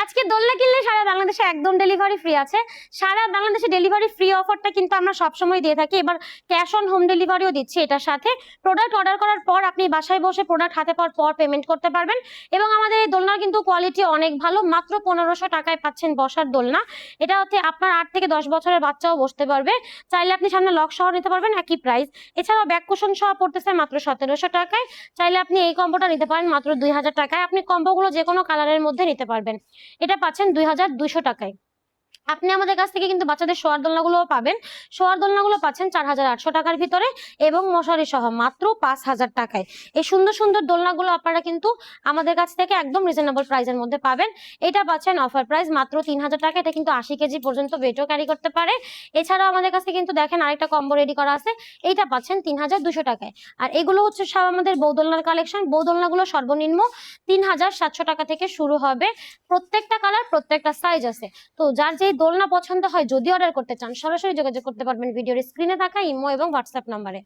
আজকে দোলনা কিনলে সারা বাংলাদেশে একদম ডেলিভারি ফ্রি আছে। সারা বাংলাদেশে ডেলিভারি ফ্রি অফারটা কিন্তু আমরা সবসময় দিয়ে থাকি। এবার ক্যাশ অন হোম ডেলিভারিও দিচ্ছি এটার সাথে। প্রোডাক্ট অর্ডার করার পর আপনি বাসায় বসে প্রোডাক্ট হাতে পাওয়ার পর পেমেন্ট করতে পারবেন। এবং আমাদের এই দোলনার কিন্তু কোয়ালিটি অনেক ভালো। মাত্র 1500 টাকায় পাচ্ছেন বসার দোলনা। এটা হচ্ছে আপনার 8 থেকে 10 বছরের বাচ্চাও বসতে পারবে। চাইলে আপনি সামনে লক সহ নিতে পারবেন, একই প্রাইস। এছাড়াও ব্যাক কুশন সহ পড়তেছে মাত্র 1700 টাকায়। চাইলে আপনি এই কম্বোটা নিতে পারেন মাত্র 2000 টাকায়। আপনি কম্বোগুলো যে কোনো কালারের মধ্যে নিতে পারবেন। এটা পাচ্ছেন 2200 টাকায়। আপনি আমাদের কাছ থেকে কিন্তু বাচ্চাদের শোয়ার দোলনাগুলোও পাবেন। শোয়ার দোলনাগুলো পাচ্ছেন 4800 টাকার ভিতরে এবং মশারি সহ মাত্র 5000 টাকায়। এই সুন্দর সুন্দর দোলনাগুলো আপনারা কিন্তু আমাদের কাছ থেকে একদম রিজনেবল প্রাইসের মধ্যে পাবেন। এটা পাচ্ছেন অফার প্রাইস মাত্র 3000 টাকা। এটা কিন্তু 80 কেজি পর্যন্ত ওয়েটও ক্যারি করতে পারে। এছাড়াও আমাদের কাছে কিন্তু দেখেন আরেকটা কম্বো রেডি করা আছে। এইটা পাচ্ছেন 3200 টাকায়। আর এগুলো হচ্ছে সব আমাদের বৌদোলনার কালেকশন। বৌদোলনাগুলো সর্বনিম্ন 3700 টাকা থেকে শুরু হবে। প্রত্যেকটা কালার, প্রত্যেকটা সাইজ আছে। তো যার যেই দোলনা পছন্দ হয়, যদি অর্ডার করতে চান, সরাসরি যোগাযোগ করতে পারবেন ভিডিওর স্ক্রিনে থাকা ইমো এবং হোয়াটসঅ্যাপ নাম্বারে।